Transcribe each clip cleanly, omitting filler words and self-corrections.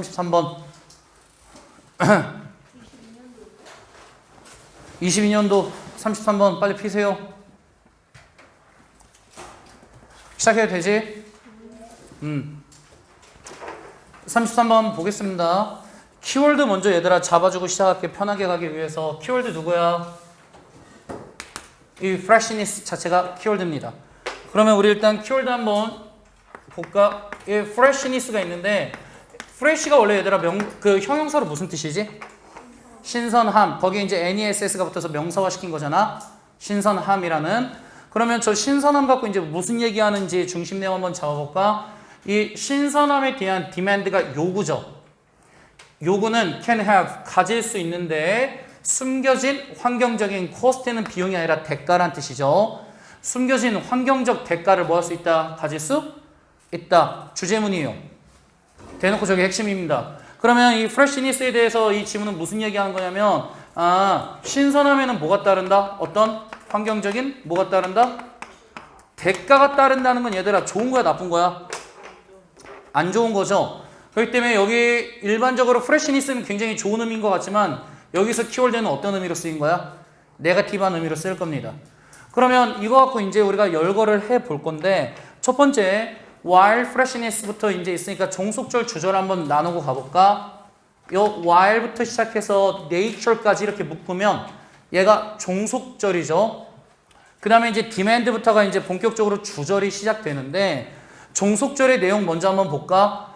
33번. 22년도 33번 빨리 피세요. 시작해도 되지? 33번 보겠습니다. 키워드 먼저 얘들아 잡아주고 시작할게. 편하게 가기 위해서. 키워드 누구야? 이 freshness 자체가 키워드입니다. 그러면 우리 일단 키워드 한번 볼까? 이 freshness가 있는데 fresh가 원래 얘들아 그 형용사로 무슨 뜻이지? 신선함. 거기 이제 ness가 붙어서 명사화 시킨 거잖아. 신선함이라는. 그러면 저 신선함 갖고 이제 무슨 얘기하는지 중심 내용 한번 잡아볼까? 이 신선함에 대한 demand가 요구죠. 요구는 can have 가질 수 있는데 숨겨진 환경적인 cost는 비용이 아니라 대가란 뜻이죠. 숨겨진 환경적 대가를 뭐 할 수 있다? 가질 수 있다. 주제문이에요. 대놓고 저게 핵심입니다. 그러면 이 freshness에 대해서 이 지문은 무슨 얘기하는 거냐면 신선함에는 뭐가 따른다? 어떤 환경적인 뭐가 따른다? 대가가 따른다는 건 얘들아 좋은 거야 나쁜 거야? 안 좋은 거죠. 그렇기 때문에 여기 일반적으로 freshness는 굉장히 좋은 의미인 것 같지만 여기서 키워드는 어떤 의미로 쓰인 거야? 네거티브한 의미로 쓸 겁니다. 그러면 이거 갖고 이제 우리가 열거를 해 볼 건데 첫 번째 while freshness부터 이제 있으니까 종속절 주절 한번 나누고 가볼까? 요 while부터 시작해서 nature까지 이렇게 묶으면 얘가 종속절이죠. 그 다음에 이제 demand부터가 이제 본격적으로 주절이 시작되는데 종속절의 내용 먼저 한번 볼까?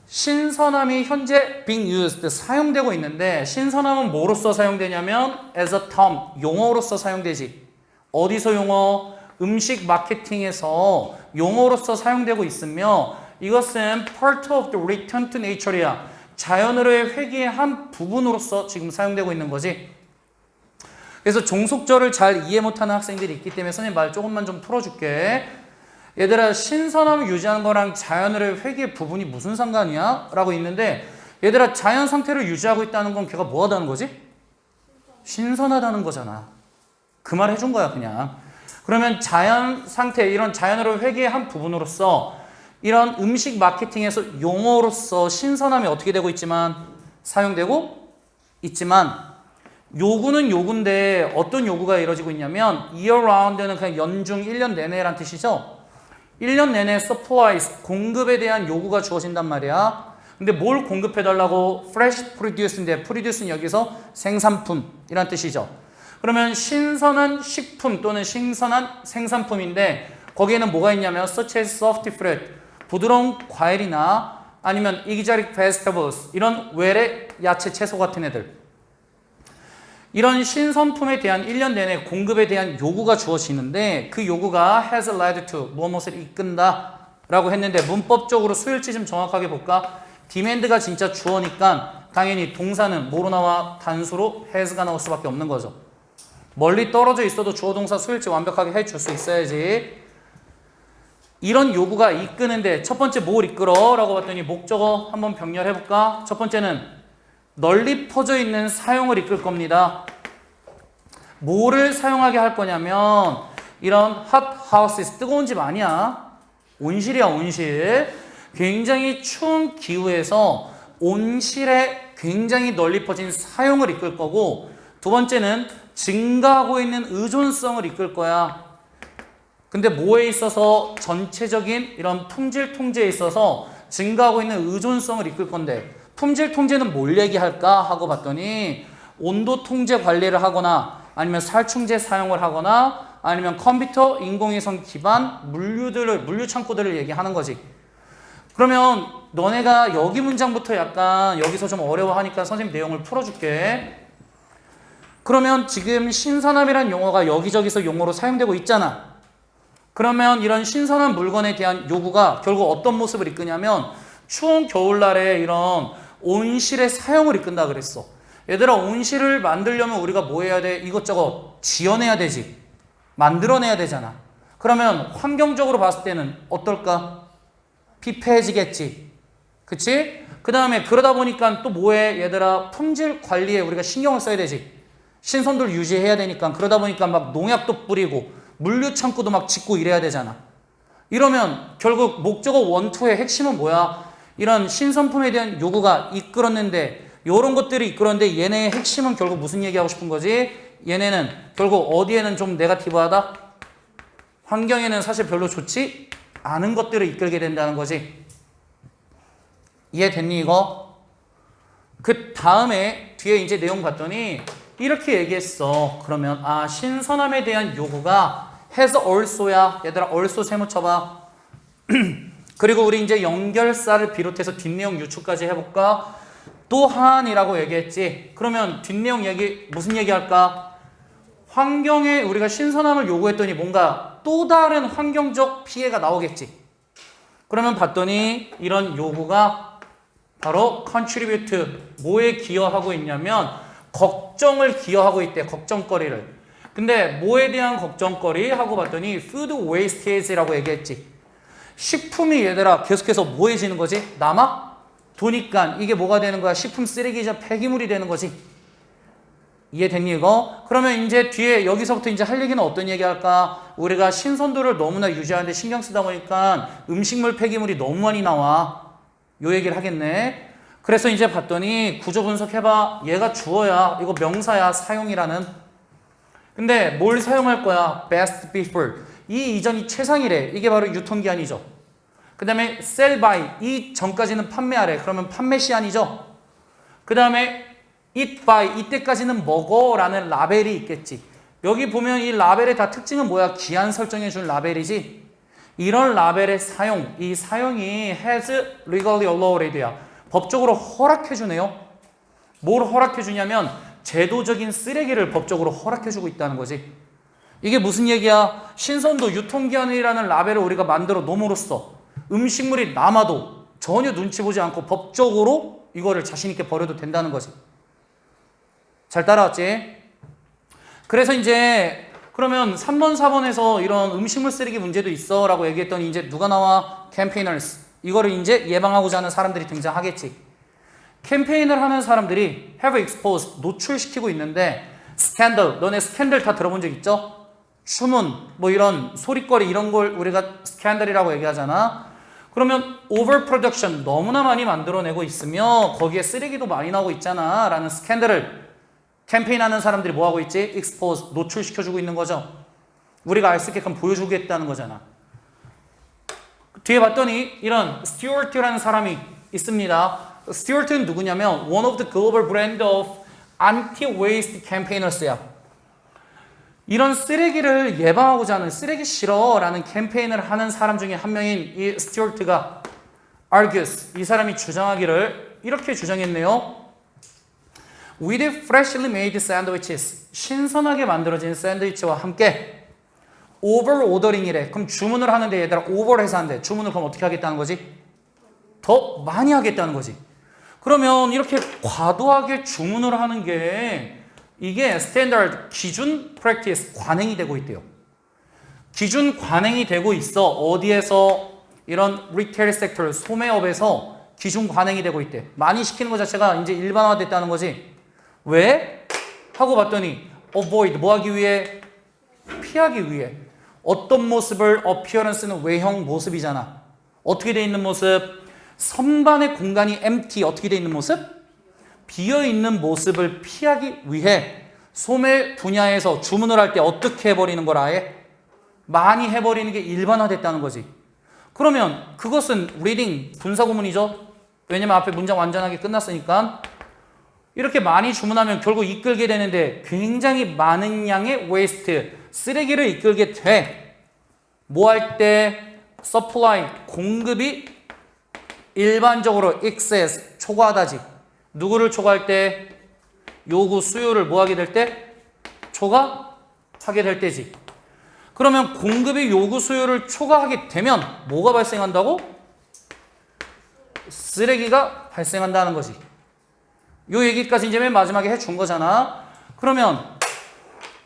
신선함이 현재 being used 사용되고 있는데 신선함은 뭐로서 사용되냐면 as a term 용어로서 사용되지. 어디서 용어? 음식 마케팅에서 용어로서 사용되고 있으며 이것은 part of the return to nature이야. 자연으로의 회귀의 한 부분으로서 지금 사용되고 있는 거지. 그래서 종속절을 잘 이해 못하는 학생들이 있기 때문에 선생님 말 조금만 좀 풀어줄게. 얘들아 신선함을 유지하는 거랑 자연으로의 회귀의 부분이 무슨 상관이야? 라고 있는데 얘들아 자연 상태를 유지하고 있다는 건 걔가 뭐 하다는 거지? 신선하다는 거잖아. 그 말 해준 거야 그냥. 그러면 자연 상태 이런 자연으로의 회귀의 한 부분으로서 이런 음식 마케팅에서 용어로서 신선함이 어떻게 되고 있지만 사용되고 있지만 요구는 요구인데 어떤 요구가 이루어지고 있냐면 year round는 그냥 연중 1년 내내란 뜻이죠. 1년 내내 supplies, 공급에 대한 요구가 주어진단 말이야. 근데 뭘 공급해달라고? fresh produce인데 produce는 여기서 생산품이란 뜻이죠. 그러면 신선한 식품 또는 신선한 생산품인데 거기에는 뭐가 있냐면 such as soft fruit, 부드러운 과일이나 아니면 exotic vegetables, 이런 외래 야채, 채소 같은 애들. 이런 신선품에 대한 1년 내내 공급에 대한 요구가 주어지는데 그 요구가 has led to 무엇을 이끈다 라고 했는데 문법적으로 수일치 좀 정확하게 볼까? demand가 진짜 주어니까 당연히 동사는 뭐로 나와? 단수로 has가 나올 수밖에 없는 거죠. 멀리 떨어져 있어도 주어 동사 수일치 완벽하게 해줄 수 있어야지. 이런 요구가 이끄는데 첫 번째 뭘 이끌어? 라고 봤더니 목적어 한번 병렬해 볼까? 첫 번째는 널리 퍼져 있는 사용을 이끌 겁니다. 뭐를 사용하게 할 거냐면 이런 hot houses, 뜨거운 집 아니야. 온실이야 온실. 굉장히 추운 기후에서 온실에 굉장히 널리 퍼진 사용을 이끌 거고 두 번째는 증가하고 있는 의존성을 이끌 거야. 근데 뭐에 있어서? 전체적인 이런 품질 통제에 있어서 증가하고 있는 의존성을 이끌 건데 품질 통제는 뭘 얘기할까 하고 봤더니 온도 통제 관리를 하거나 아니면 살충제 사용을 하거나 아니면 컴퓨터 인공위성 기반 물류 창고들을 얘기하는 거지. 그러면 너네가 여기 문장부터 약간 여기서 좀 어려워하니까 선생님 내용을 풀어줄게. 그러면 지금 신선함이란 용어가 여기저기서 용어로 사용되고 있잖아. 그러면 이런 신선한 물건에 대한 요구가 결국 어떤 모습을 이끄냐면 추운 겨울날에 이런 온실의 사용을 이끈다 그랬어. 얘들아 온실을 만들려면 우리가 뭐 해야 돼? 이것저것 지어내야 되지. 만들어내야 되잖아. 그러면 환경적으로 봤을 때는 어떨까? 피폐해지겠지. 그치? 그 다음에 그러다 보니까 또 뭐해? 얘들아 품질 관리에 우리가 신경을 써야 되지. 신선도를 유지해야 되니까. 그러다 보니까 막 농약도 뿌리고 물류 창고도 막 짓고 이래야 되잖아. 이러면 결국 목적어 1, 2의 핵심은 뭐야? 이런 신선품에 대한 요구가 이끌었는데 요런 것들이 이끌었는데 얘네의 핵심은 결국 무슨 얘기하고 싶은 거지? 얘네는 결국 어디에는 좀 네거티브하다? 환경에는 사실 별로 좋지 않은 것들을 이끌게 된다는 거지. 이해됐니 이거? 그 다음에 뒤에 이제 내용 봤더니 이렇게 얘기했어. 그러면 신선함에 대한 요구가 has also야. 얘들아 also 세모 쳐봐. 그리고 우리 이제 연결사를 비롯해서 뒷내용 유추까지 해볼까? 또한이라고 얘기했지. 그러면 뒷내용 얘기 무슨 얘기할까? 환경에 우리가 신선함을 요구했더니 뭔가 또 다른 환경적 피해가 나오겠지. 그러면 봤더니 이런 요구가 바로 contribute 뭐에 기여하고 있냐면 걱정을 기여하고 있대. 걱정거리를. 근데 뭐에 대한 걱정거리 하고 봤더니 food wastage라고 얘기했지. 식품이 얘들아 계속해서 뭐해지는 거지? 남아? 도니까 이게 뭐가 되는 거야? 식품 쓰레기이자 폐기물이 되는 거지. 이해됐니 이거? 그러면 이제 뒤에 여기서부터 이제 할 얘기는 어떤 얘기 할까? 우리가 신선도를 너무나 유지하는데 신경 쓰다 보니까 음식물 폐기물이 너무 많이 나와. 요 얘기를 하겠네. 그래서 이제 봤더니 구조 분석해봐. 얘가 주어야. 이거 명사야. 사용이라는. 근데 뭘 사용할 거야? best before. 이 이전이 최상이래. 이게 바로 유통기한이죠. 그 다음에 sell by. 이 전까지는 판매하래. 그러면 판매 시한이죠. 그 다음에 eat by. 이때까지는 먹어라는 라벨이 있겠지. 여기 보면 이 라벨의 다 특징은 뭐야? 기한 설정해 준 라벨이지. 이런 라벨의 사용. 이 사용이 has legally allowed야. 법적으로 허락해 주네요. 뭘 허락해 주냐면 제도적인 쓰레기를 법적으로 허락해 주고 있다는 거지. 이게 무슨 얘기야? 신선도 유통기한이라는 라벨을 우리가 만들어 놓음으로써 음식물이 남아도 전혀 눈치 보지 않고 법적으로 이거를 자신 있게 버려도 된다는 거지. 잘 따라왔지? 그래서 이제 그러면 3번, 4번에서 이런 음식물 쓰레기 문제도 있어 라고 얘기했더니 이제 누가 나와? 캠페이너스. 이거를 이제 예방하고자 하는 사람들이 등장하겠지. 캠페인을 하는 사람들이 have exposed, 노출시키고 있는데 스캔들, 너네 스캔들 다 들어본 적 있죠? 추문, 뭐 이런 소리거리 이런 걸 우리가 스캔들이라고 얘기하잖아. 그러면 overproduction, 너무나 많이 만들어내고 있으며 거기에 쓰레기도 많이 나오고 있잖아 라는 스캔들을 캠페인하는 사람들이 뭐하고 있지? expose, 노출시켜주고 있는 거죠. 우리가 알 수 있게끔 보여주겠다는 거잖아. 뒤에 봤더니 이런 스튜어트라는 사람이 있습니다. 스튜어트는 누구냐면 one of the global brand of anti-waste campaigners야. 이런 쓰레기를 예방하고자 하는 쓰레기 싫어라는 캠페인을 하는 사람 중에 한 명인 이 스튜어트가 argues, 이 사람이 주장하기를 이렇게 주장했네요. With freshly made sandwiches, 신선하게 만들어진 샌드위치와 함께 over ordering이래. 그럼 주문을 하는데 얘들아 over해서 한대. 주문을 그럼 어떻게 하겠다는 거지? 더 많이 하겠다는 거지. 그러면 이렇게 과도하게 주문을 하는 게 이게 스탠다드 기준 프랙티스 관행이 되고 있대요. 기준 관행이 되고 있어. 어디에서? 이런 리테일 섹터 소매업에서 기준 관행이 되고 있대. 많이 시키는 것 자체가 이제 일반화됐다는 거지. 왜? 하고 봤더니 avoid 뭐 하기 위해? 피하기 위해. 어떤 모습을 appearance는 외형 모습이잖아. 어떻게 돼 있는 모습? 선반의 공간이 empty 어떻게 돼 있는 모습? 비어있는 모습을 피하기 위해 소매 분야에서 주문을 할 때 어떻게 해버리는 걸 아예? 많이 해버리는 게 일반화됐다는 거지. 그러면 그것은 reading 분사구문이죠. 왜냐면 앞에 문장 완전하게 끝났으니까. 이렇게 많이 주문하면 결국 이끌게 되는데 굉장히 많은 양의 waste, 쓰레기를 이끌게 돼. 뭐 할 때? supply, 공급이 일반적으로 excess, 초과하다지. 누구를 초과할 때? 요구, 수요를 뭐 하게 될 때? 초과하게 될 때지. 그러면 공급이 요구, 수요를 초과하게 되면 뭐가 발생한다고? 쓰레기가 발생한다는 거지. 요 얘기까지 이제 맨 마지막에 해준 거잖아. 그러면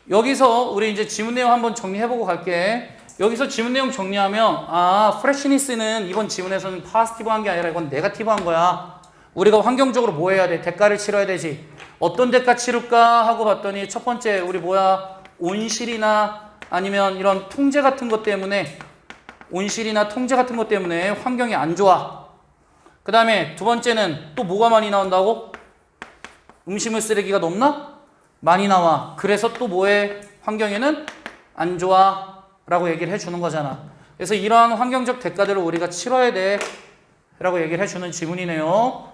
여기서 우리 이제 지문 내용 한번 정리해보고 갈게. 여기서 지문 내용 정리하면 프레시니스는 이번 지문에서는 파지티브한 게 아니라 이건 네거티브한 거야. 우리가 환경적으로 뭐 해야 돼? 대가를 치러야 되지. 어떤 대가 치를까 하고 봤더니 첫 번째 우리 뭐야? 온실이나 아니면 이런 통제 같은 것 때문에 온실이나 통제 같은 것 때문에 환경이 안 좋아. 그 다음에 두 번째는 또 뭐가 많이 나온다고? 음식물 쓰레기가 높나? 많이 나와. 그래서 또 뭐해? 환경에는 안 좋아 라고 얘기를 해주는 거잖아. 그래서 이러한 환경적 대가들을 우리가 치러야 돼 라고 얘기를 해주는 지문이네요.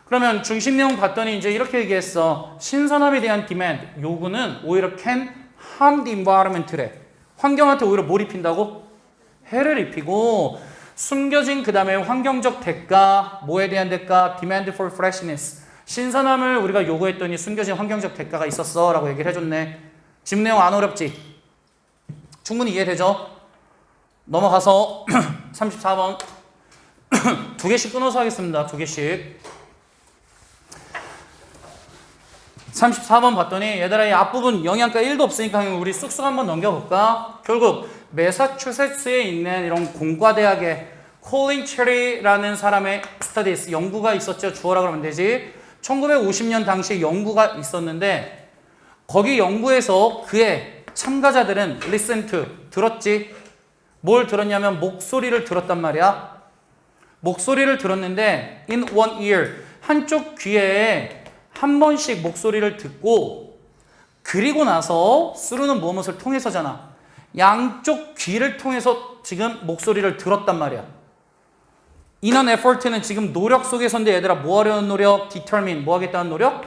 그러면 중심 내용 봤더니 이제 이렇게 얘기했어. 신산업에 대한 demand, 요구는 오히려 can harm the environment래. 환경한테 오히려 뭘 입힌다고? 해를 입히고, 숨겨진 그 다음에 환경적 대가, 뭐에 대한 대가? demand for freshness. 신선함을 우리가 요구했더니 숨겨진 환경적 대가가 있었어 라고 얘기를 해줬네. 지문 내용 안 어렵지? 충분히 이해되죠? 넘어가서 34번 두 개씩 끊어서 하겠습니다. 두 개씩. 34번 봤더니 얘들아 이 앞부분 영양가 1도 없으니까 우리 쑥쑥 한번 넘겨볼까? 결국 매사추세츠에 있는 이런 공과대학의 콜린 체리라는 사람의 스터디스 연구가 있었죠. 주어라 그러면 되지. 1950년 당시에 연구가 있었는데 거기 연구에서 그의 참가자들은 listen to 들었지. 뭘 들었냐면 목소리를 들었단 말이야. 목소리를 들었는데 in one ear 한쪽 귀에 한 번씩 목소리를 듣고 그리고 나서 through는 무엇을 통해서잖아. 양쪽 귀를 통해서 지금 목소리를 들었단 말이야. in an effort는 지금 노력 속에서인데 얘들아 뭐 하려는 노력? determine 뭐 하겠다는 노력?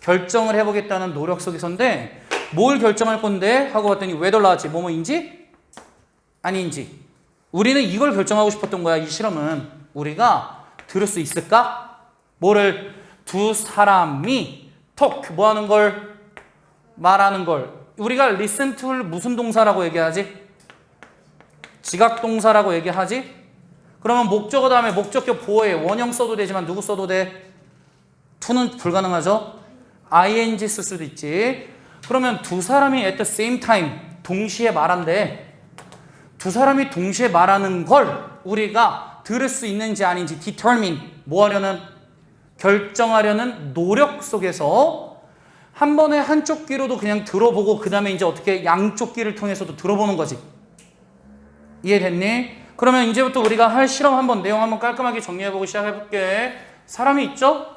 결정을 해보겠다는 노력 속에서인데 뭘 결정할 건데? 하고 봤더니 whether 나왔지. 뭐뭐인지? 아닌지. 우리는 이걸 결정하고 싶었던 거야. 이 실험은. 우리가 들을 수 있을까? 뭐를? 두 사람이 talk 뭐 하는 걸? 말하는 걸. 우리가 listen to를 무슨 동사라고 얘기하지? 지각 동사라고 얘기하지? 그러면 목적어 다음에 목적격 보호해. 원형 써도 되지만 누구 써도 돼? to는 불가능하죠? ing 쓸 수도 있지. 그러면 두 사람이 at the same time 동시에 말한대. 두 사람이 동시에 말하는 걸 우리가 들을 수 있는지 아닌지 determine 뭐 하려는? 결정하려는 노력 속에서 한 번에 한쪽 귀로도 그냥 들어보고 그 다음에 이제 어떻게 양쪽 귀를 통해서도 들어보는 거지. 이해됐니? 그러면 이제부터 우리가 할 실험 한번 내용 한번 깔끔하게 정리해보고 시작해볼게. 사람이 있죠?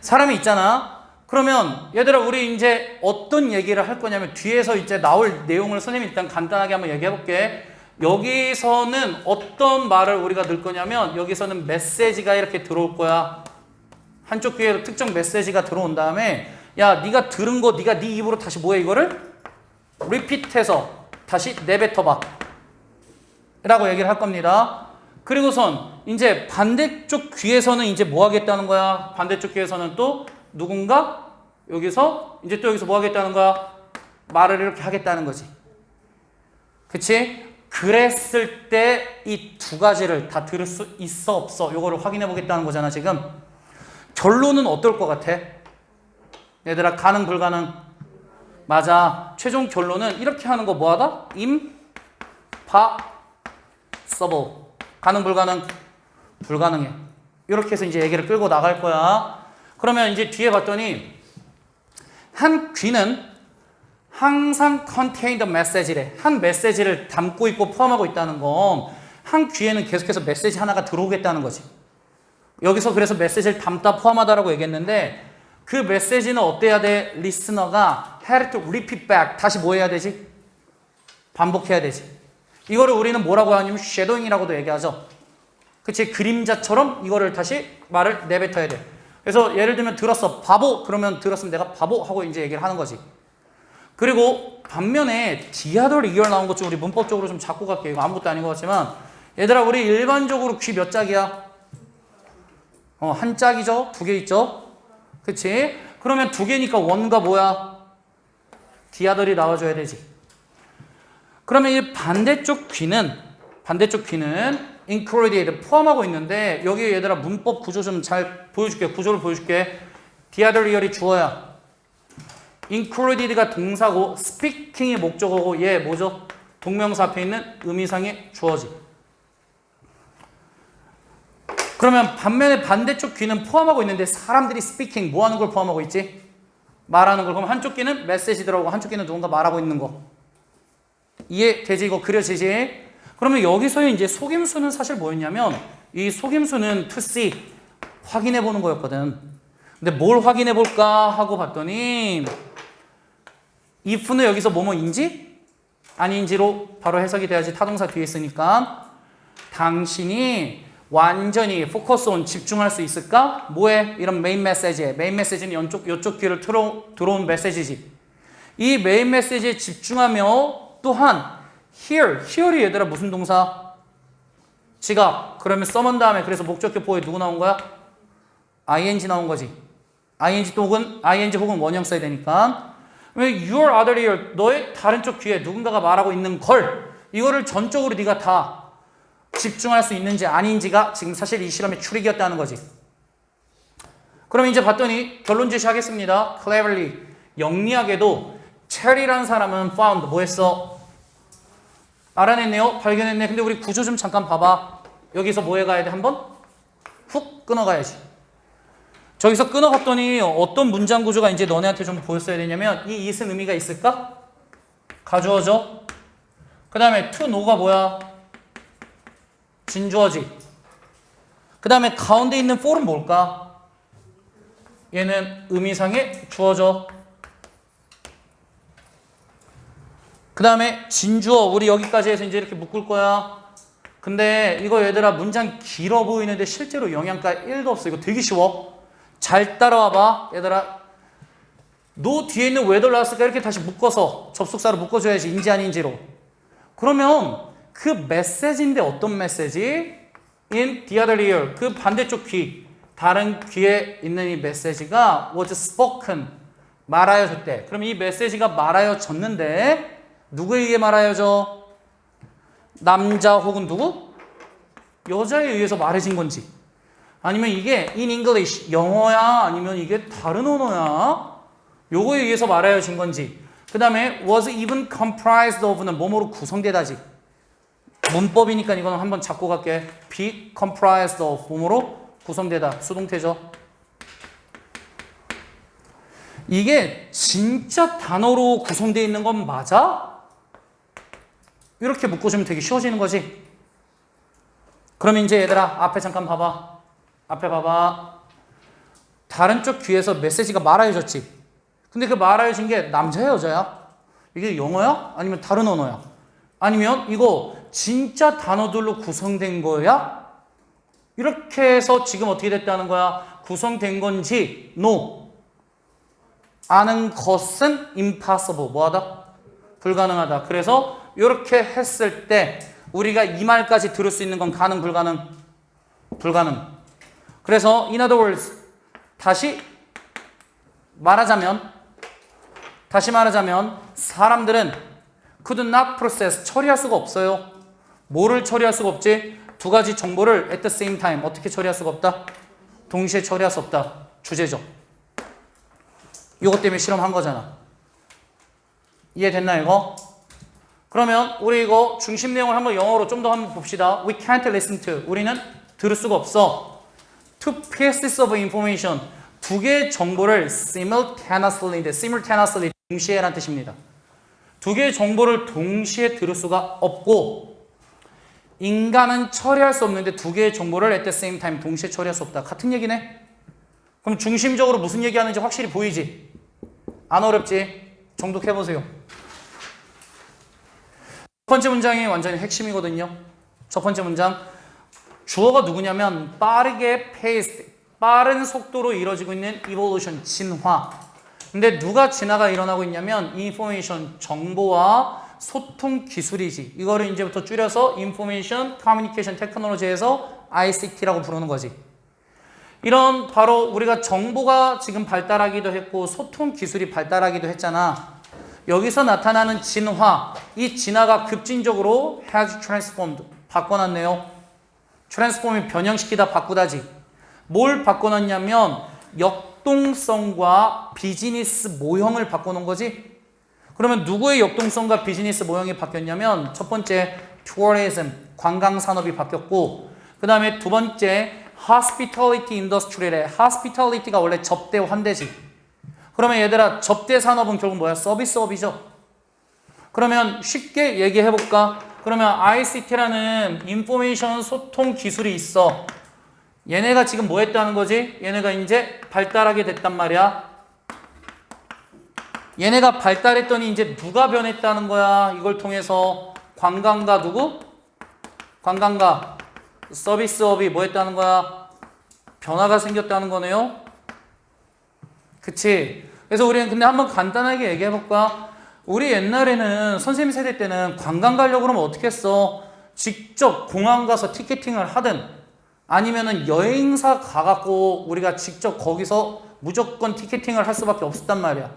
사람이 있잖아. 그러면 얘들아 우리 이제 어떤 얘기를 할 거냐면 뒤에서 이제 나올 내용을 선생님이 일단 간단하게 한번 얘기해 볼게. 여기서는 어떤 말을 우리가 넣을 거냐면 여기서는 메시지가 이렇게 들어올 거야. 한쪽 귀에 특정 메시지가 들어온 다음에 야 네가 들은 거 네가 네 입으로 다시 뭐해 이거를? 리핏해서 다시 내뱉어봐 라고 얘기를 할 겁니다. 그리고선 이제 반대쪽 귀에서는 이제 뭐 하겠다는 거야? 반대쪽 귀에서는 또 누군가 여기서 이제 또 여기서 뭐 하겠다는 거야? 말을 이렇게 하겠다는 거지. 그치? 그랬을 때 이 두 가지를 다 들을 수 있어 없어? 요거를 확인해 보겠다는 거잖아 지금. 결론은 어떨 것 같아? 얘들아 가능 불가능? 맞아. 최종 결론은 이렇게 하는 거 뭐하다? impossible. 가능 불가능? 불가능해. 이렇게 해서 이제 얘기를 끌고 나갈 거야. 그러면 이제 뒤에 봤더니 한 귀는 항상 contain the message래. 한 메시지를 담고 있고 포함하고 있다는 건 한 귀에는 계속해서 메시지 하나가 들어오겠다는 거지. 여기서 그래서 메시지를 담다 포함하다라고 얘기했는데 그 메시지는 어때야 돼? 리스너가 had to repeat back. 다시 뭐 해야 되지? 반복해야 되지. 이거를 우리는 뭐라고 하냐면 shadowing이라고도 얘기하죠. 그치? 그림자처럼 이거를 다시 말을 내뱉어야 돼. 그래서 예를 들면 들었어. 바보. 그러면 들었으면 내가 바보 하고 이제 얘기를 하는 거지. 그리고 반면에 디아돌 이열 나온 것 좀 우리 문법적으로 좀 잡고 갈게요. 이거 아무것도 아닌 것 같지만 얘들아 우리 일반적으로 귀 몇 짝이야? 한 짝이죠? 두 개 있죠? 그치? 그러면 두 개니까 원과 뭐야? 디아돌이 나와줘야 되지. 그러면 이 반대쪽 귀는 included 포함하고 있는데 여기 얘들아 문법 구조 좀 잘 보여줄게. 구조를 보여줄게. 디아돌 이열이 주어야. included가 동사고 speaking이 목적어고 얘 뭐죠? 동명사 앞에 있는 의미상의 주어지. 그러면 반면에 반대쪽 귀는 포함하고 있는데 사람들이 speaking 뭐 하는 걸 포함하고 있지? 말하는 걸. 그럼 한쪽 귀는 메시지 들어오고 한쪽 귀는 누군가 말하고 있는 거. 이해되지? 이거 그려지지? 그러면 여기서의 이제 속임수는 사실 뭐였냐면 이 속임수는 to see 확인해 보는 거였거든. 근데 뭘 확인해 볼까 하고 봤더니 if는 여기서 뭐뭐인지 아닌지로 바로 해석이 돼야지. 타동사 뒤에 있으니까 당신이 완전히 포커스 온 집중할 수 있을까? 뭐에? 이런 메인 메시지에. 메인 메시지는 이쪽 귀를 들어온 메시지지. 이 메인 메시지에 집중하며 또한 hear이 얘들아 무슨 동사? 지각. 그러면 써먼 다음에 그래서 목적격 보호에 누구 나온 거야? ing 나온 거지. ing 혹은 원형 써야 되니까. 왜 your other ear, 너의 다른 쪽 귀에 누군가가 말하고 있는 걸 이거를 전적으로 네가 다 집중할 수 있는지 아닌지가 지금 사실 이 실험의 출입이었다는 거지. 그럼 이제 봤더니 결론 제시하겠습니다. cleverly, 영리하게도 체리라는 사람은 found, 뭐 했어? 알아냈네요. 발견했네. 근데 우리 구조 좀 잠깐 봐봐. 여기서 뭐 해가야 돼? 한번 훅 끊어가야지. 저기서 끊어갔더니 어떤 문장 구조가 이제 너네한테 좀 보였어야 되냐면 이 it은 의미가 있을까? 가주어죠. 그 다음에 to know가 뭐야? 진주어지. 그 다음에 가운데 있는 for은 뭘까? 얘는 의미상의 주어죠. 그 다음에 진주어. 우리 여기까지 해서 이제 이렇게 묶을 거야. 근데 이거 얘들아 문장 길어 보이는데 실제로 영양가 1도 없어. 이거 되게 쉬워. 잘 따라와봐. 얘들아 너 뒤에 있는 왜 들어왔을까? 이렇게 다시 묶어서 접속사로 묶어줘야지. 인지 아닌지로. 그러면 그 메시지인데 어떤 메시지? In the other ear. 그 반대쪽 귀. 다른 귀에 있는 이 메시지가 was spoken. 말하여졌대. 그럼 이 메시지가 말하여졌는데 누구에게 말하여져? 남자 혹은 누구? 여자에 의해서 말해진 건지 아니면 이게 in English 영어야 아니면 이게 다른 언어야? 요거에 의해서 말하여진 건지. 그 다음에 was even comprised of는 뭐뭐로 구성되다지. 문법이니까 이거는 한번 잡고 갈게. be comprised of 뭐뭐로 구성되다. 수동태죠. 이게 진짜 단어로 구성되어 있는 건 맞아? 이렇게 묶어주면 되게 쉬워지는 거지. 그럼 이제 얘들아 앞에 잠깐 봐봐. 앞에 봐봐. 다른 쪽 귀에서 메시지가 말하여졌지. 근데 그 말하여진 게 남자야 여자야? 이게 영어야? 아니면 다른 언어야? 아니면 이거 진짜 단어들로 구성된 거야? 이렇게 해서 지금 어떻게 됐다는 거야? 구성된 건지 no. 아는 것은 impossible. 뭐하다? 불가능하다. 그래서 이렇게 했을 때 우리가 이 말까지 들을 수 있는 건 가능, 불가능? 불가능. 그래서 in other words 다시 말하자면 사람들은 could not process 처리할 수가 없어요. 뭐를 처리할 수가 없지? 두 가지 정보를 at the same time 어떻게 처리할 수가 없다? 동시에 처리할 수 없다. 주제죠. 이것 때문에 실험한 거잖아. 이해됐나 이거? 그러면 우리 이거 중심 내용을 한번 영어로 좀 더 한번 봅시다. We can't listen to. 우리는 들을 수가 없어. Two pieces of information. 두 개의 정보를 simultaneously 동시에 라는 뜻입니다. 두 개의 정보를 동시에 들을 수가 없고 인간은 처리할 수 없는데 두 개의 정보를 at the same time 동시에 처리할 수 없다. 같은 얘기네? 그럼 중심적으로 무슨 얘기하는지 확실히 보이지? 안 어렵지? 정독해보세요. 첫 번째 문장이 완전히 핵심이거든요. 첫 번째 문장. 주어가 누구냐면 빠르게 빠른 속도로 이루어지고 있는 evolution, 진화. 근데 누가 진화가 일어나고 있냐면 information, 정보와 소통 기술이지. 이거를 이제부터 줄여서 information communication technology에서 ICT라고 부르는 거지. 이런 바로 우리가 정보가 지금 발달하기도 했고 소통 기술이 발달하기도 했잖아. 여기서 나타나는 진화, 이 진화가 급진적으로 has transformed, 바꿔놨네요. transform이 변형시키다, 바꾸다지. 뭘 바꿔놨냐면 역동성과 비즈니스 모형을 바꿔놓은 거지. 그러면 누구의 역동성과 비즈니스 모형이 바뀌었냐면 첫 번째 tourism, 관광산업이 바뀌었고 그 다음에 두 번째 hospitality industry래. hospitality가 원래 접대 환대지. 그러면 얘들아 접대 산업은 결국 뭐야? 서비스업이죠. 그러면 쉽게 얘기해볼까? 그러면 ICT라는 인포메이션 소통 기술이 있어. 얘네가 지금 뭐 했다는 거지? 얘네가 이제 발달하게 됐단 말이야. 얘네가 발달했더니 이제 누가 변했다는 거야? 이걸 통해서 관광과 누구? 관광과 서비스업이 뭐 했다는 거야? 변화가 생겼다는 거네요. 그치? 그래서 우리는 근데 한번 간단하게 얘기해볼까? 우리 옛날에는 선생님 세대 때는 관광 가려고 그러면 어떻게 했어? 직접 공항 가서 티켓팅을 하든 아니면은 여행사 가갖고 우리가 직접 거기서 무조건 티켓팅을 할 수밖에 없었단 말이야.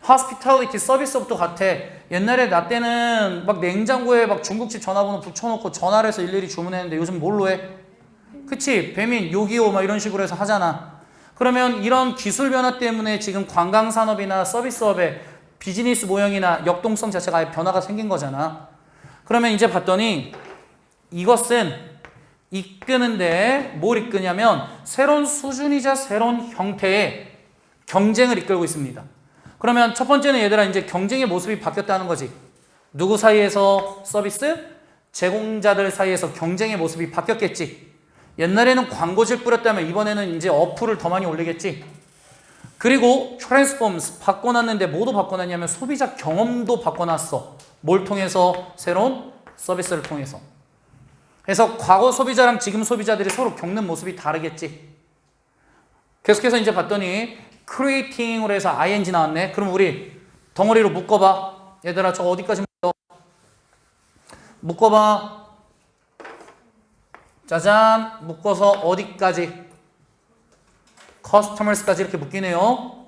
호스피탈리티 서비스업도 같아. 옛날에 나 때는 막 냉장고에 막 중국집 전화번호 붙여놓고 전화를 해서 일일이 주문했는데 요즘 뭘로 해? 그치? 배민, 요기요 막 이런 식으로 해서 하잖아. 그러면 이런 기술 변화 때문에 지금 관광산업이나 서비스업의 비즈니스 모형이나 역동성 자체가 아예 변화가 생긴 거잖아. 그러면 이제 봤더니 이것은 이끄는데 뭘 이끄냐면 새로운 수준이자 새로운 형태의 경쟁을 이끌고 있습니다. 그러면 첫 번째는 얘들아 이제 경쟁의 모습이 바뀌었다는 거지. 누구 사이에서 서비스? 제공자들 사이에서 경쟁의 모습이 바뀌었겠지. 옛날에는 광고질 뿌렸다면 이번에는 이제 어플을 더 많이 올리겠지. 그리고 트랜스폼스 바꿔놨는데 뭐도 바꿔놨냐면 소비자 경험도 바꿔놨어. 뭘 통해서? 새로운 서비스를 통해서. 그래서 과거 소비자랑 지금 소비자들이 서로 겪는 모습이 다르겠지. 계속해서 이제 봤더니 creating으로 해서 ing 나왔네. 그럼 우리 덩어리로 묶어봐. 얘들아 저 어디까지 묶어봐. 짜잔 묶어서 어디까지? customers까지 이렇게 묶이네요.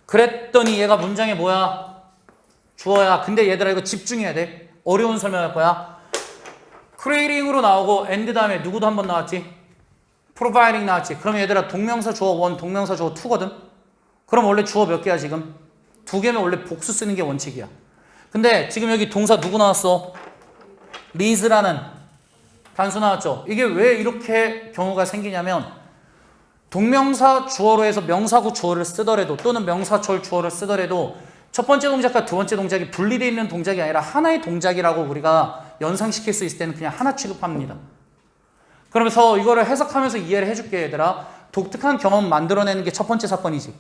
그랬더니 얘가 문장에 뭐야? 주어야. 근데 얘들아 이거 집중해야 돼. 어려운 설명할 거야. creating으로 나오고 and 다음에 누구도 한 번 나왔지? providing 나왔지. 그럼 얘들아 동명사 주어 1, 동명사 주어 2거든. 그럼 원래 주어 몇 개야 지금? 2개면 원래 복수 쓰는 게 원칙이야. 근데 지금 여기 동사 누구 나왔어? lease라는 단수 나왔죠. 이게 왜 이렇게 경우가 생기냐면 동명사 주어로 해서 명사구 주어를 쓰더라도 또는 명사절 주어를 쓰더라도 첫 번째 동작과 두 번째 동작이 분리되어 있는 동작이 아니라 하나의 동작이라고 우리가 연상시킬 수 있을 때는 그냥 하나 취급합니다. 그러면서 이거를 해석하면서 이해를 해줄게 얘들아. 독특한 경험 만들어내는 게 첫 번째 사건이지.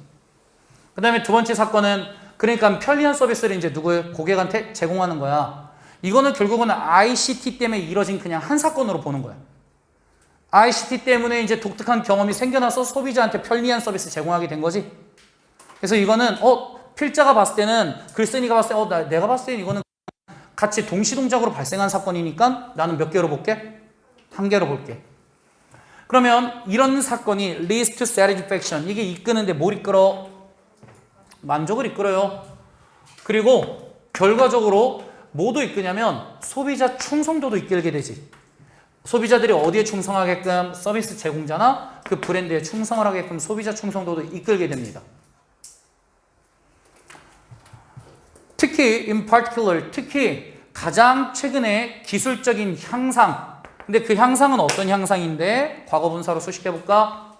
그 다음에 두 번째 사건은 그러니까 편리한 서비스를 이제 누구의 고객한테 제공하는 거야. 이거는 결국은 ICT 때문에 이뤄진 그냥 한 사건으로 보는 거야. ICT 때문에 이제 독특한 경험이 생겨나서 소비자한테 편리한 서비스 제공하게 된 거지. 그래서 이거는 필자가 봤을 때는 글쓴이가 봤을 때 내가 봤을 때는 이거는 같이 동시동작으로 발생한 사건이니까 나는 몇 개로 볼게? 한 개로 볼게. 그러면 이런 사건이 leads to satisfaction 이게 이끄는데 뭘 이끌어? 만족을 이끌어요. 그리고 결과적으로 뭐도 이끄냐면 소비자 충성도도 이끌게 되지. 소비자들이 어디에 충성하게끔? 서비스 제공자나 그 브랜드에 충성을 하게끔 소비자 충성도도 이끌게 됩니다. 특히 in particular 특히 가장 최근에 기술적인 향상. 근데 그 향상은 어떤 향상인데? 과거 분사로 수식해 볼까?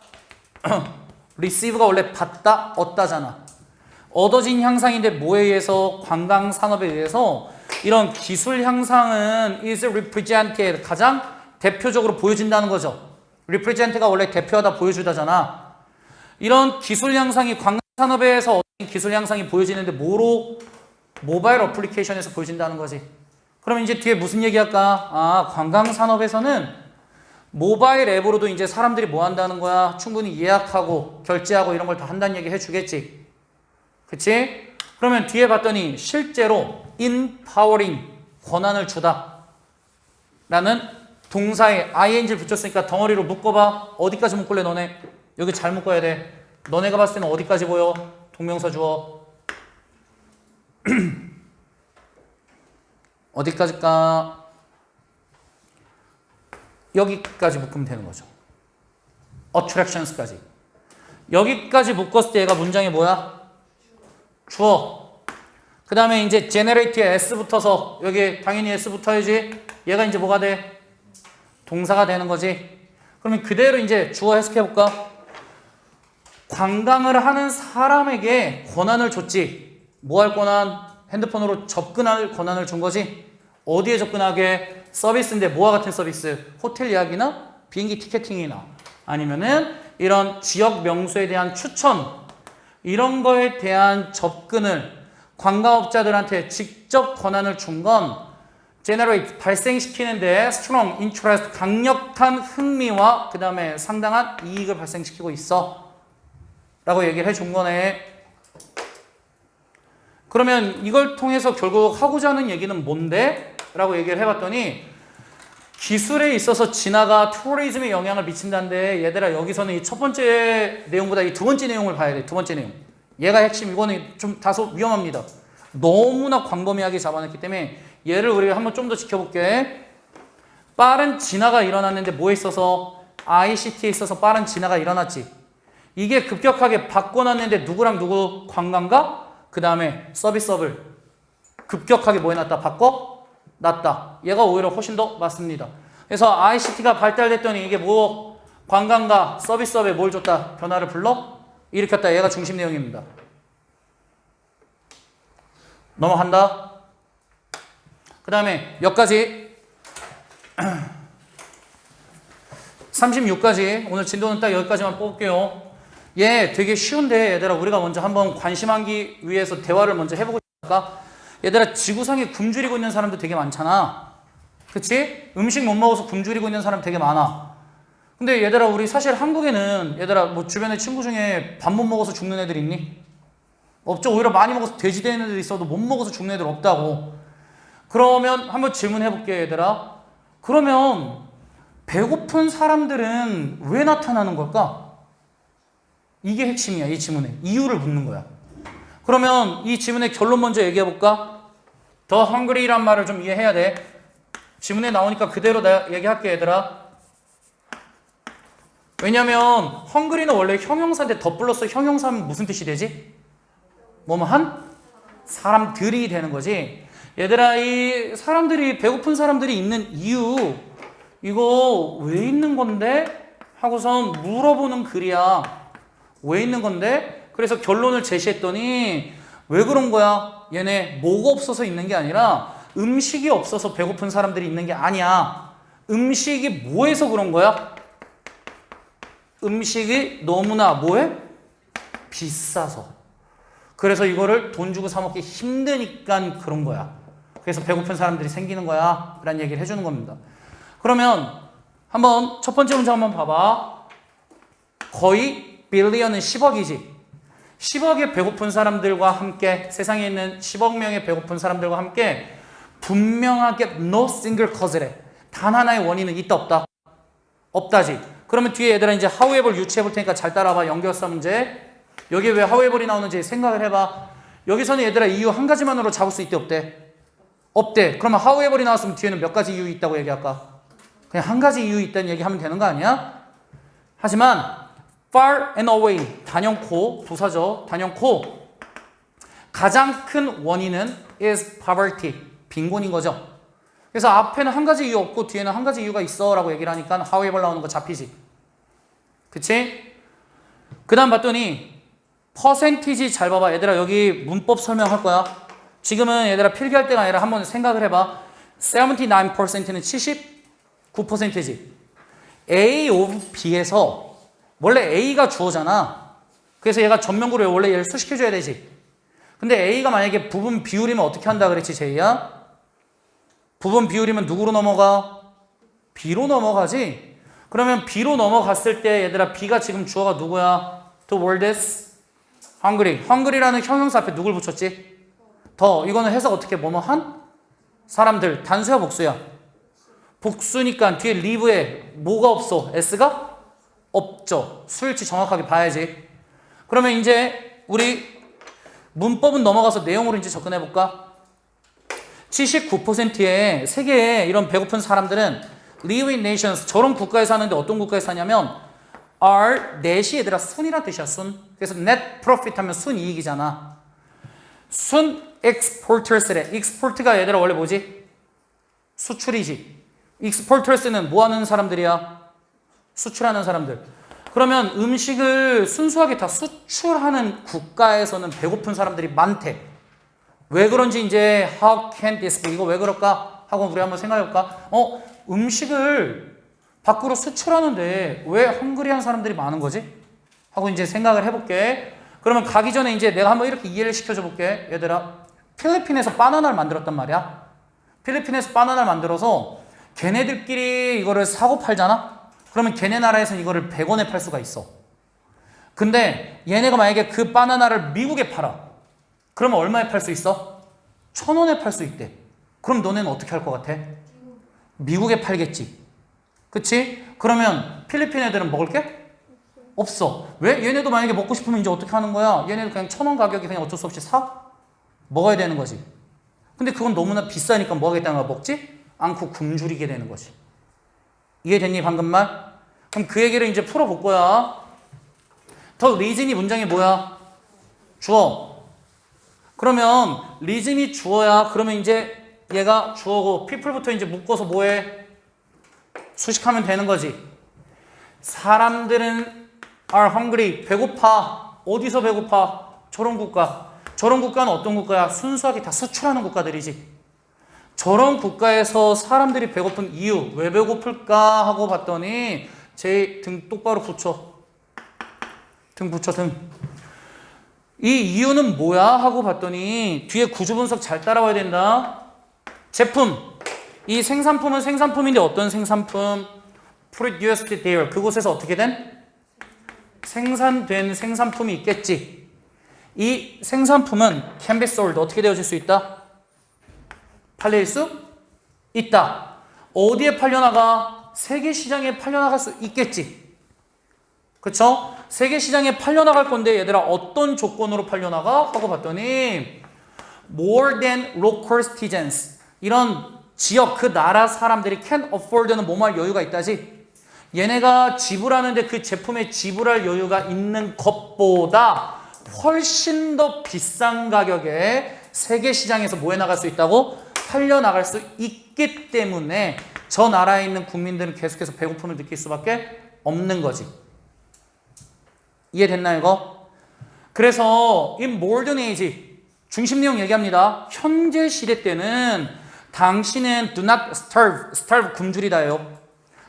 receive가 원래 받다, 얻다잖아. 얻어진 향상인데 뭐에 의해서? 관광 산업에 의해서 이런 기술 향상은 is represented 가장 대표적으로 보여진다는 거죠. represent가 원래 대표하다 보여주다잖아. 이런 기술 향상이 관광 산업에서 어떤 기술 향상이 보여지는데 뭐로? 모바일 어플리케이션에서 보여진다는 거지. 그럼 이제 뒤에 무슨 얘기할까? 관광 산업에서는 모바일 앱으로도 이제 사람들이 뭐 한다는 거야? 충분히 예약하고 결제하고 이런 걸 다 한다는 얘기 해주겠지. 그치? 그러면 뒤에 봤더니 실제로 empowering 권한을 주다 라는 동사에 ing를 붙였으니까 덩어리로 묶어봐. 어디까지 묶을래 너네? 여기 잘 묶어야 돼. 너네가 봤을 때는 어디까지 보여? 동명사 주어 어디까지일까? 여기까지 묶으면 되는 거죠. attractions까지. 여기까지 묶었을 때 얘가 문장이 뭐야? 주어. 그 다음에 이제 generate에 s 붙어서 여기 당연히 s 붙어야지. 얘가 이제 뭐가 돼? 동사가 되는 거지. 그러면 그대로 이제 주어 해석해 볼까? 관광을 하는 사람에게 권한을 줬지. 뭐 할 권한? 핸드폰으로 접근할 권한을 준 거지. 어디에 접근하게? 서비스인데 뭐와 같은 서비스? 호텔 예약이나 비행기 티켓팅이나 아니면은 이런 지역 명소에 대한 추천 이런 거에 대한 접근을 관광업자들한테 직접 권한을 준 건 generate 발생시키는데 strong interest 강력한 흥미와 그 다음에 상당한 이익을 발생시키고 있어 라고 얘기를 해준 거네. 그러면 이걸 통해서 결국 하고자 하는 얘기는 뭔데? 라고 얘기를 해봤더니 기술에 있어서 진화가 투어리즘에 영향을 미친다는데 얘들아 여기서는 이 첫 번째 내용보다 이 두 번째 내용을 봐야 돼. 두 번째 내용. 얘가 핵심. 이거는 좀 다소 위험합니다. 너무나 광범위하게 잡아냈기 때문에 얘를 우리가 한번 좀 더 지켜볼게. 빠른 진화가 일어났는데 뭐에 있어서? ICT에 있어서 빠른 진화가 일어났지. 이게 급격하게 바꿔놨는데 누구랑 누구? 관광과 그 다음에 서비스업을 급격하게 뭐 해놨다? 바꿔놨다. 얘가 오히려 훨씬 더 맞습니다. 그래서 ICT가 발달됐더니 이게 뭐 관광과 서비스업에 뭘 줬다? 변화를 일으켰다. 얘가 중심 내용입니다. 넘어간다. 그 다음에 몇 가지 36가지 오늘 진도는 딱 여기까지만 뽑을게요. 얘 되게 쉬운데 얘들아 우리가 먼저 한번 관심하기 위해서 대화를 먼저 해보고 싶을까? 얘들아 지구상에 굶주리고 있는 사람도 되게 많잖아. 그치? 음식 못 먹어서 굶주리고 있는 사람 되게 많아. 근데 얘들아 우리 사실 한국에는 얘들아 뭐 주변에 친구 중에 밥 못 먹어서 죽는 애들 있니? 없죠. 오히려 많이 먹어서 돼지 되는 애들 있어도 못 먹어서 죽는 애들 없다고. 그러면 한번 질문해 볼게요 얘들아. 그러면 배고픈 사람들은 왜 나타나는 걸까? 이게 핵심이야. 이 질문에 이유를 묻는 거야. 그러면 이 질문의 결론 먼저 얘기해 볼까? The hungry란 말을 좀 이해해야 돼. 지문에 나오니까 그대로 내가 얘기할게 얘들아. 왜냐면 hungry는 원래 형용사인데 더 플러스 형용사면 무슨 뜻이 되지? 뭐뭐 한? 사람들이 되는 거지. 얘들아 이 사람들이 배고픈 사람들이 있는 이유 이거 왜 있는 건데? 하고선 물어보는 글이야. 왜 있는 건데? 그래서 결론을 제시했더니 왜 그런 거야? 얘네 뭐가 없어서 있는 게 아니라 음식이 없어서 배고픈 사람들이 있는 게 아니야. 음식이 뭐해서 그런 거야? 음식이 너무나 뭐해? 비싸서. 그래서 이거를 돈 주고 사 먹기 힘드니까 그런 거야. 그래서 배고픈 사람들이 생기는 거야 라는 얘기를 해주는 겁니다. 그러면 한번 첫 번째 문제 한번 봐봐. 거의 빌리언은 10억이지. 10억의 배고픈 사람들과 함께 세상에 있는 10억 명의 배고픈 사람들과 함께 분명하게 no single cause래. 단 하나의 원인은 있다 없다? 없다지. 그러면 뒤에 얘들아 이제 however 유추해 볼 테니까 잘 따라봐. 연결사 문제. 여기 왜 however이 나오는지 생각을 해봐. 여기서는 얘들아 이유 한 가지만으로 잡을 수 있대 없대? 없대. 그러면 however이 나왔으면 뒤에는 몇 가지 이유 있다고 얘기할까? 그냥 한 가지 이유 있다는 얘기하면 되는 거 아니야? 하지만 far and away 단연코 부사죠. 단연코 가장 큰 원인은 is poverty 빈곤인 거죠. 그래서 앞에는 한 가지 이유 없고 뒤에는 한 가지 이유가 있어 라고 얘기를 하니까 however 나오는 거 잡히지. 그치? 그 다음 봤더니 퍼센티지 잘 봐봐. 얘들아 여기 문법 설명할 거야. 지금은 얘들아 필기할 때가 아니라 한번 생각을 해봐. 79%는 79%지. A of B에서 원래 A가 주어잖아. 그래서 얘가 전명구를 원래 얘를 수식해줘야 되지. 근데 A가 만약에 부분 비율이면 어떻게 한다 그랬지 제이야? 부분 비율이면 누구로 넘어가? B로 넘어가지. 그러면 B로 넘어갔을 때 얘들아 B가 지금 주어가 누구야? The world is hungry. hungry라는 형용사 앞에 누굴 붙였지? 더. 이거는 해석 어떻게 뭐뭐 한? 사람들. 단수야 복수야? 복수니까 뒤에 live에 뭐가 없어? s가? 없죠. 수일치 정확하게 봐야지. 그러면 이제 우리 문법은 넘어가서 내용으로 이제 접근해 볼까? 79%의 세계에 이런 배고픈 사람들은 live in nations 저런 국가에 사는데 어떤 국가에 사냐면 are net이 얘들아 순이란 뜻이야. 순. 그래서 net profit 하면 순이익이잖아. 순 exporters래. export가 얘들아 원래 뭐지? 수출이지. exporters는 뭐 하는 사람들이야? 수출하는 사람들. 그러면 음식을 순수하게 다 수출하는 국가에서는 배고픈 사람들이 많대. 왜 그런지 이제 how can this be? 이거 왜 그럴까? 하고 우리 한번 생각해볼까? 음식을 밖으로 수출하는데 왜 헝그리한 사람들이 많은 거지? 하고 이제 생각을 해볼게. 그러면 가기 전에 이제 내가 한번 이렇게 이해를 시켜줘 볼게. 얘들아, 필리핀에서 바나나를 만들었단 말이야. 필리핀에서 바나나를 만들어서 걔네들끼리 이거를 사고 팔잖아? 그러면 걔네 나라에서는 이거를 100원에 팔 수가 있어. 근데 얘네가 만약에 그 바나나를 미국에 팔아. 그러면 얼마에 팔 수 있어? 1,000원에 팔 수 있대. 그럼 너네는 어떻게 할 것 같아? 미국에 팔겠지. 그치? 그러면 필리핀 애들은 먹을 게? 없어. 왜? 얘네도 만약에 먹고 싶으면 이제 어떻게 하는 거야? 얘네도 그냥 1,000원 가격에 그냥 어쩔 수 없이 사? 먹어야 되는 거지. 근데 그건 너무나 비싸니까 뭐 하겠다는 거야? 먹지 않고 굶주리게 되는 거지. 이해됐니? 방금 말? 그럼 그 얘기를 이제 풀어볼 거야. 더 리즌이 문장이 뭐야? 주어. 그러면 리즌이 주어야. 그러면 이제 얘가 주어고 people부터 이제 묶어서 뭐해? 수식하면 되는 거지. 사람들은 are hungry. 배고파. 어디서 배고파? 저런 국가. 저런 국가는 어떤 국가야? 순수하게 다 수출하는 국가들이지. 저런 국가에서 사람들이 배고픈 이유, 왜 배고플까 하고 봤더니 제 등 똑바로 붙여. 등 붙여, 등. 이 이유는 뭐야 하고 봤더니 뒤에 구조 분석 잘 따라와야 된다. 제품. 이 생산품은 생산품인데 어떤 생산품? produced there. 그곳에서 어떻게 된? 생산된 생산품이 있겠지. 이 생산품은 can be sold. 어떻게 되어질 수 있다? 팔릴 수 있다. 어디에 팔려나가? 세계 시장에 팔려나갈 수 있겠지. 그쵸? 세계 시장에 팔려나갈 건데 얘들아 어떤 조건으로 팔려나가? 하고 봤더니 more than local citizens. 이런 지역 그 나라 사람들이 can afford는 뭐할 여유가 있다지. 얘네가 지불하는데 그 제품에 지불할 여유가 있는 것보다 훨씬 더 비싼 가격에 세계 시장에서 뭐해 나갈 수 있다고? 팔려 나갈 수 있기 때문에 저 나라에 있는 국민들은 계속해서 배고픔을 느낄 수밖에 없는 거지. 이해됐나 이거? 그래서 이 모던 에이지 중심 내용 얘기합니다. 현재 시대 때는 당신은 do not starve 굶주리다예요.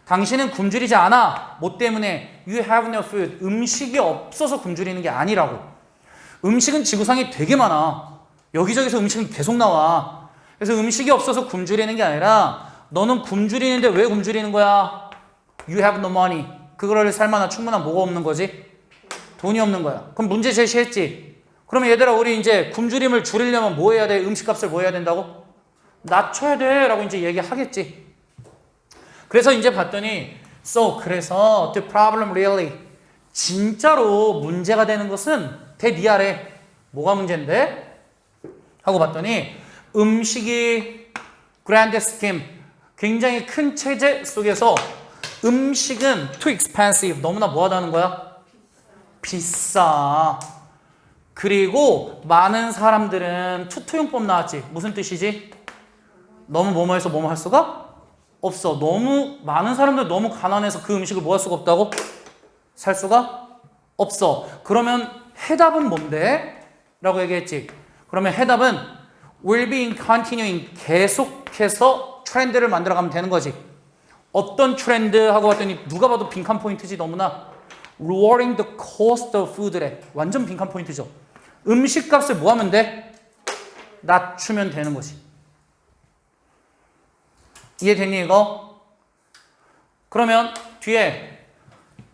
당신은 굶주리지 않아. 뭐 때문에? You have no food. 음식이 없어서 굶주리는 게 아니라고. 음식은 지구상에 되게 많아. 여기저기서 음식은 계속 나와. 그래서 음식이 없어서 굶주리는 게 아니라 너는 굶주리는데 왜 굶주리는 거야? You have no money. 그거를 살 만한 충분한 뭐가 없는 거지? 돈이 없는 거야. 그럼 문제 제시했지. 그러면 얘들아 우리 이제 굶주림을 줄이려면 뭐 해야 돼? 음식값을 뭐 해야 된다고? 낮춰야 돼 라고 이제 얘기하겠지. 그래서 이제 봤더니 그래서 the problem really 진짜로 문제가 되는 것은 대니아래 뭐가 문제인데? 하고 봤더니 음식이 grand scheme 굉장히 큰 체제 속에서 음식은 too expensive 너무나 뭐하다는 거야? 비싸. 그리고 많은 사람들은 투투용법 나왔지. 무슨 뜻이지? 너무 뭐뭐해서 뭐뭐 할 수가 없어. 너무 많은 사람들 너무 가난해서 그 음식을 뭐 할 수가 없다고? 살 수가 없어. 그러면 해답은 뭔데? 라고 얘기했지. 그러면 해답은 will be in continuing 계속해서 트렌드를 만들어가면 되는 거지. 어떤 트렌드 하고 봤더니 누가 봐도 빈칸 포인트지 너무나. lowering the cost of food래. 완전 빈칸 포인트죠. 음식값을 뭐 하면 돼? 낮추면 되는 거지. 이해됐니 이거? 그러면 뒤에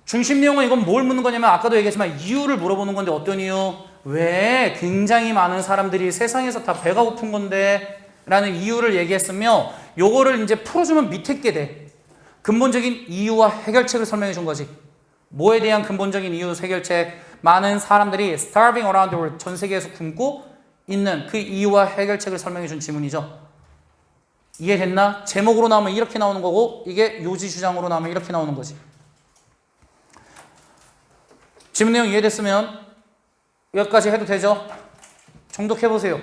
중심 내용은 이건 뭘 묻는 거냐면 아까도 얘기했지만 이유를 물어보는 건데 어떤 이유? 왜 굉장히 많은 사람들이 세상에서 다 배가 고픈 건데 라는 이유를 얘기했으며 요거를 이제 풀어주면 밑에 게 돼. 근본적인 이유와 해결책을 설명해 준 거지. 뭐에 대한 근본적인 이유 해결책? 많은 사람들이 starving around the world 전 세계에서 굶고 있는 그 이유와 해결책을 설명해 준 지문이죠. 이해됐나? 제목으로 나오면 이렇게 나오는 거고 이게 요지 주장으로 나오면 이렇게 나오는 거지. 지문 내용 이해됐으면 여기까지 해도 되죠? 정독해 보세요.